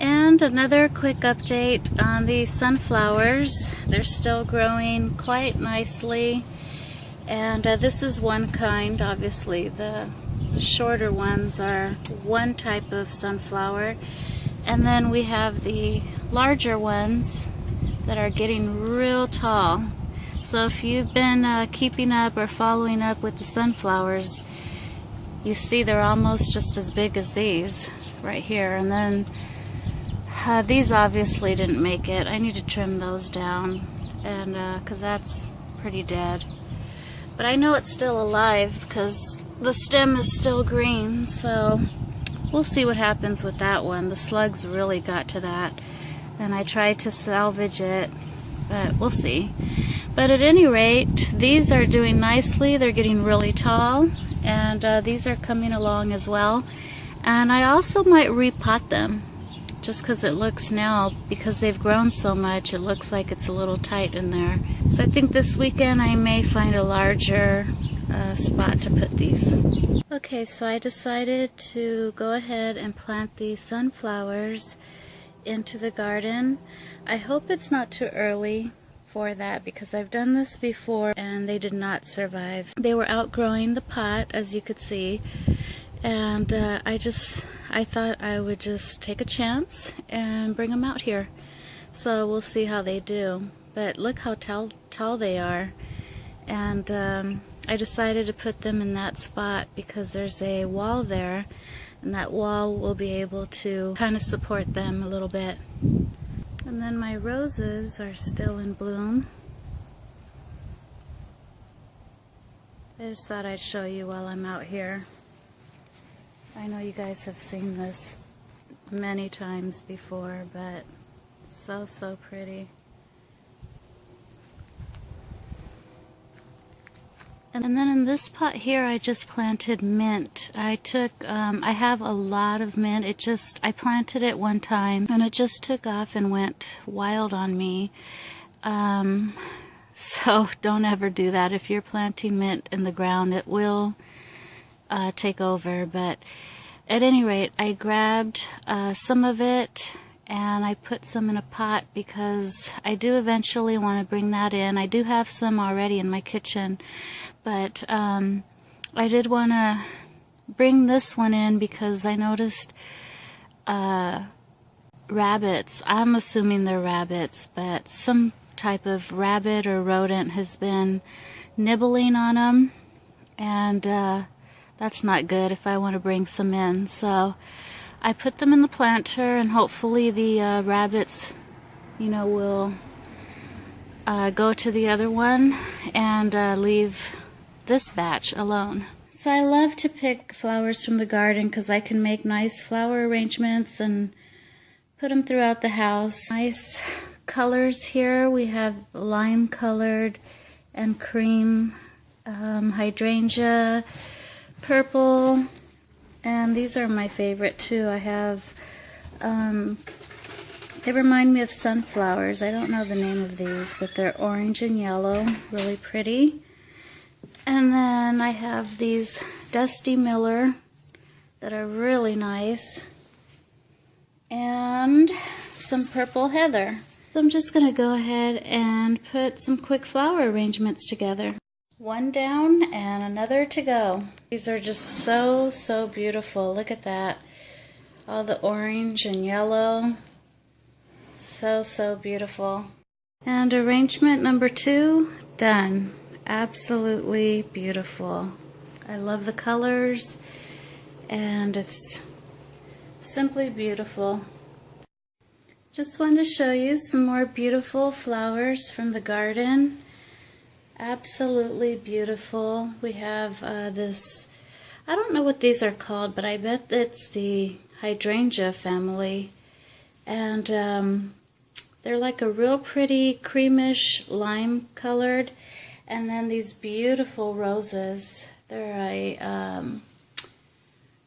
And another quick update on the sunflowers. They're still growing quite nicely. And this is one kind, obviously. The shorter ones are one type of sunflower. And then we have the larger ones that are getting real tall. So if you've been keeping up or following up with the sunflowers, you see they're almost just as big as these right here. And then these obviously didn't make it. I need to trim those down, and because that's pretty dead. But I know it's still alive because the stem is still green, so we'll see what happens with that one. The slugs really got to that, and I tried to salvage it, but we'll see. But at any rate, these are doing nicely. They're getting really tall, and these are coming along as well. And I also might repot them, just because it looks now, because they've grown so much, it looks like it's a little tight in there. So I think this weekend I may find a larger spot to put these. Okay, so I decided to go ahead and plant these sunflowers into the garden. I hope it's not too early for that, because I've done this before and they did not survive. They were outgrowing the pot, as you could see, and I thought I would just take a chance and bring them out here. So we'll see how they do. But look how tall they are. And I decided to put them in that spot because there's a wall there, and that wall will be able to kind of support them a little bit. And then my roses are still in bloom. I just thought I'd show you while I'm out here. I know you guys have seen this many times before, but so pretty. And then in this pot here, I just planted mint. I have a lot of mint. I planted it one time, and it just took off and went wild on me. So don't ever do that. If you're planting mint in the ground, it will take over. But at any rate, I grabbed some of it and I put some in a pot because I do eventually want to bring that in. I do have some already in my kitchen, but I did want to bring this one in because I noticed rabbits. I'm assuming they're rabbits, but some type of rabbit or rodent has been nibbling on them, and that's not good if I want to bring some in. So I put them in the planter, and hopefully the rabbits, will go to the other one and leave this batch alone. So I love to pick flowers from the garden because I can make nice flower arrangements and put them throughout the house. Nice colors here. We have lime colored and cream, hydrangea, purple, and these are my favorite too. I have, they remind me of sunflowers. I don't know the name of these, but they're orange and yellow, really pretty. And then I have these Dusty Miller that are really nice, and some purple heather. So I'm just going to go ahead and put some quick flower arrangements together. One down and another to go. These are just so beautiful. Look at that. All the orange and yellow. So beautiful. And arrangement number 2, done. Absolutely beautiful. I love the colors, and it's simply beautiful. Just wanted to show you some more beautiful flowers from the garden. Absolutely beautiful. We have this, I don't know what these are called, but I bet it's the hydrangea family. And they're like a real pretty creamish lime colored. And then these beautiful roses. They're a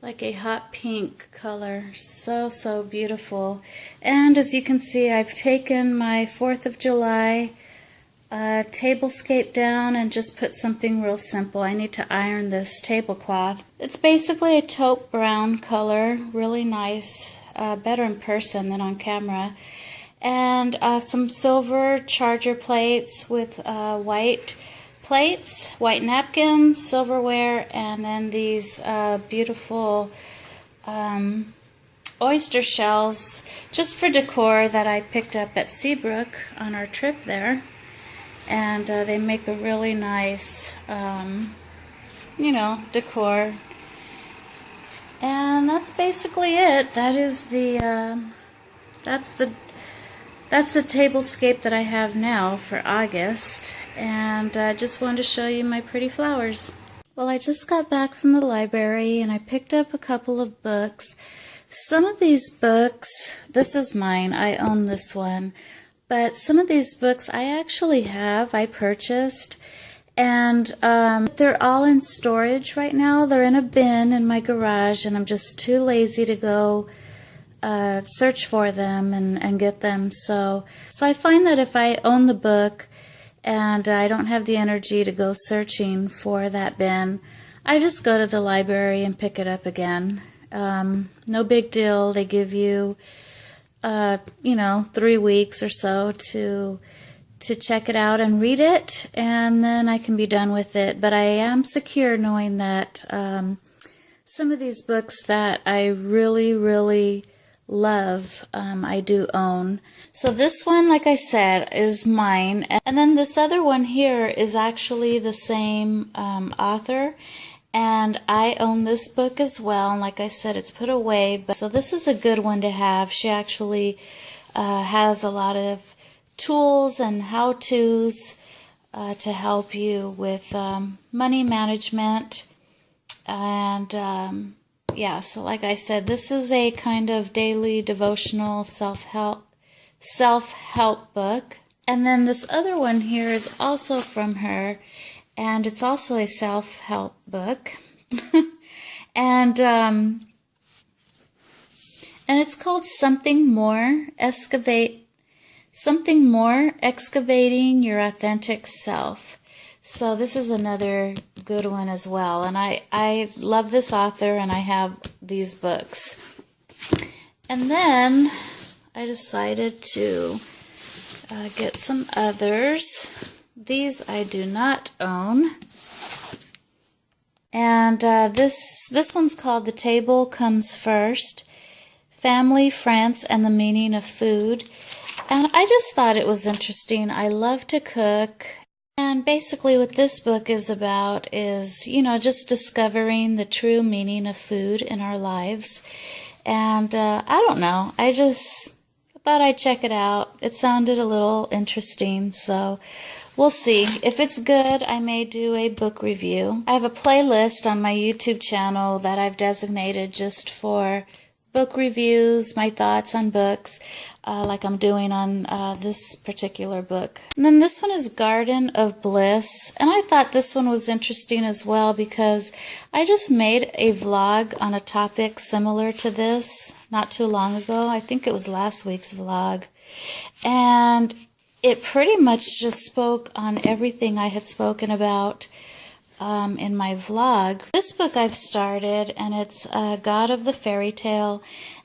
like a hot pink color. So beautiful. And as you can see, I've taken my 4th of July tablescape down and just put something real simple. I need to iron this tablecloth. It's basically a taupe brown color, really nice. better in person than on camera. And some silver charger plates with white plates, white napkins, silverware, and then these beautiful oyster shells just for decor that I picked up at Seabrook on our trip there. And they make a really nice, you know, decor. And that's basically it. That is the, that's the tablescape that I have now for August. And I just wanted to show you my pretty flowers. Well, I just got back from the library and I picked up a couple of books. Some of these books, this is mine, I own this one. But some of these books I purchased, and they're all in storage right now. They're in a bin in my garage, and I'm just too lazy to go search for them and get them. So I find that if I own the book and I don't have the energy to go searching for that bin, I just go to the library and pick it up again. No big deal. They give you you know, 3 weeks or so to check it out and read it, and then I can be done with it. But I am secure knowing that some of these books that I really, really love, I do own. So this one, like I said, is mine. And then this other one here is actually the same author. And I own this book as well, and like I said, it's put away. But so this is a good one to have. She actually has a lot of tools and how-tos to help you with money management. And yeah, so like I said, this is a kind of daily devotional self-help book. And then this other one here is also from her. And it's also a self-help book, and it's called Something More: Excavating Your Authentic Self. So this is another good one as well, and I love this author, and I have these books. And then I decided to get some others. These I do not own. And this one's called The Table Comes First: Family, France, and the Meaning of Food. And I just thought it was interesting. I love to cook. And basically what this book is about is, you know, just discovering the true meaning of food in our lives. And I don't know. I just thought I'd check it out. It sounded a little interesting, so we'll see. If it's good, I may do a book review. I have a playlist on my YouTube channel that I've designated just for book reviews, my thoughts on books, like I'm doing on this particular book. And then this one is Garden of Bliss. And I thought this one was interesting as well because I just made a vlog on a topic similar to this not too long ago. I think it was last week's vlog. And it pretty much just spoke on everything I had spoken about in my vlog. This book I've started, and it's God of the Fairy Tale.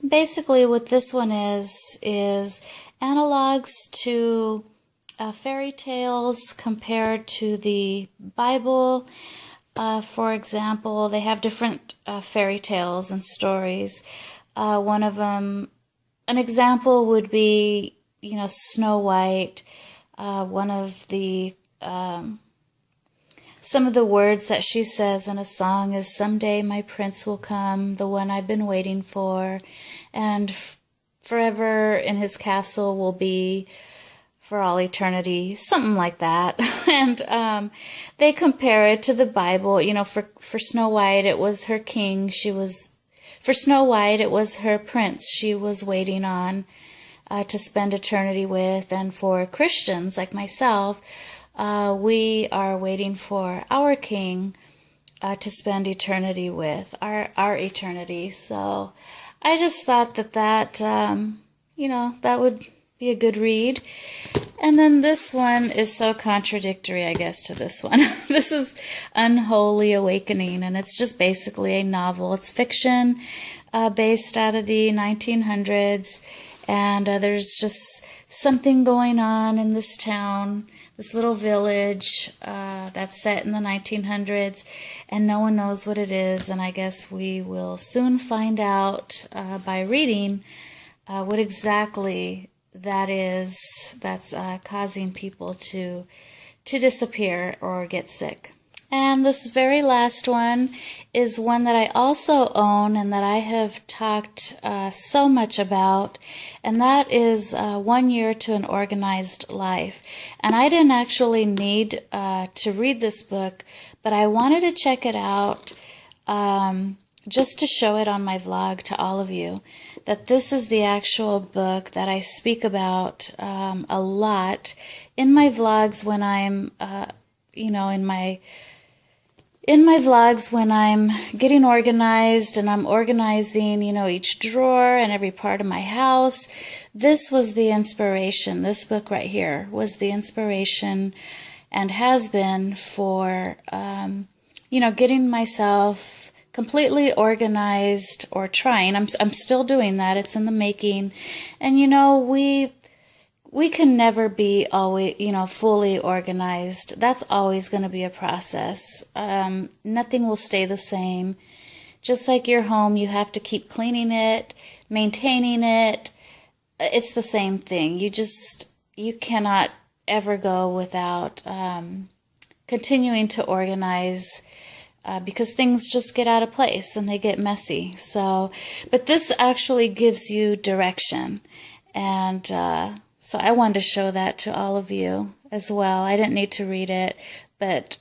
Basically what this one is analogs to fairy tales compared to the Bible. For example, they have different fairy tales and stories. One of them, an example would be, you know, Snow White. One of the some of the words that she says in a song is, "Someday my prince will come, the one I've been waiting for, and forever in his castle will be for all eternity," something like that. And they compare it to the Bible. You know, for Snow White, it was her king. For Snow White, it was her prince she was waiting on to spend eternity with. And for Christians like myself, we are waiting for our king to spend eternity with, our eternity. So I just thought that you know, that would be a good read. And then this one is so contradictory, I guess, to this one. This is Unholy Awakening, and it's just basically a novel. It's fiction. based out of the 1900s, and there's just something going on in this town, this little village that's set in the 1900s, and no one knows what it is, and I guess we will soon find out by reading what exactly that is that's causing people to disappear or get sick. And this very last one is one that I also own and that I have talked so much about, and that is 1 Year to an Organized Life. And I didn't actually need to read this book, but I wanted to check it out just to show it on my vlog to all of you, that this is the actual book that I speak about a lot in my vlogs when I'm, in my vlogs when I'm getting organized and I'm organizing, each drawer and every part of my house. This was the inspiration. This book right here was the inspiration and has been for, getting myself completely organized, or trying. I'm still doing that. It's in the making. And we can never be always, fully organized. That's always going to be a process. Nothing will stay the same. Just like your home, you have to keep cleaning it, maintaining it. It's the same thing. You cannot ever go without continuing to organize, because things just get out of place and they get messy. So, but this actually gives you direction, and so I wanted to show that to all of you as well. I didn't need to read it, but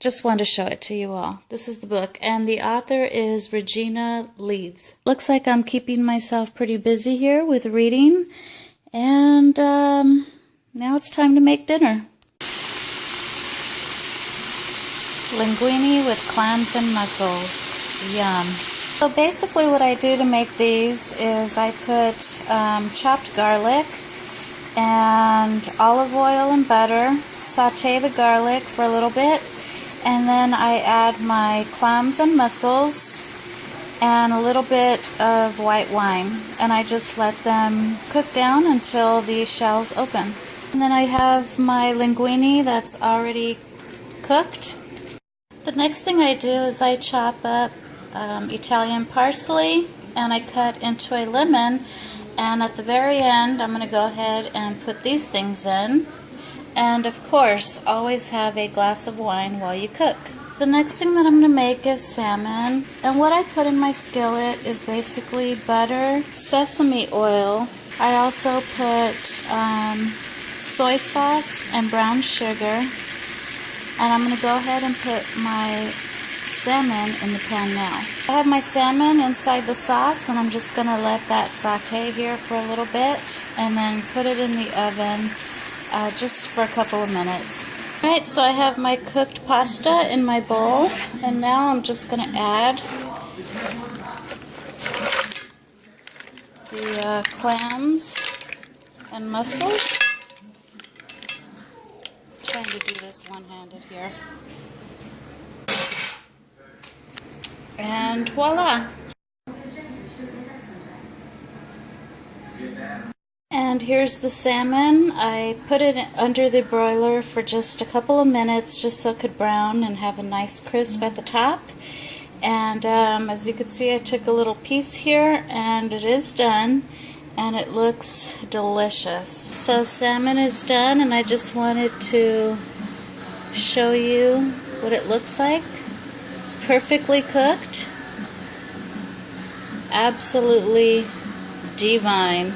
just wanted to show it to you all. This is the book, and the author is Regina Leeds. Looks like I'm keeping myself pretty busy here with reading, and now it's time to make dinner. Linguine with clams and mussels. Yum. So basically what I do to make these is I put chopped garlic and olive oil and butter, saute the garlic for a little bit, and then I add my clams and mussels and a little bit of white wine, and I just let them cook down until the shells open. And then I have my linguine that's already cooked. The next thing I do is I chop up Italian parsley, and I cut into a lemon, and at the very end I'm going to go ahead and put these things in, and of course always have a glass of wine while you cook. The next thing that I'm going to make is salmon, and what I put in my skillet is basically butter, sesame oil. I also put soy sauce and brown sugar. And I'm going to go ahead and put my salmon in the pan now. I have my salmon inside the sauce, and I'm just going to let that saute here for a little bit and then put it in the oven just for a couple of minutes. Alright, so I have my cooked pasta in my bowl, and now I'm just going to add the clams and mussels. Trying to do this one-handed here. And voila! And here's the salmon. I put it under the broiler for just a couple of minutes just so it could brown and have a nice crisp at the top. And as you can see, I took a little piece here, and it is done. And it looks delicious. So salmon is done, and I just wanted to show you what it looks like. It's perfectly cooked. Absolutely divine.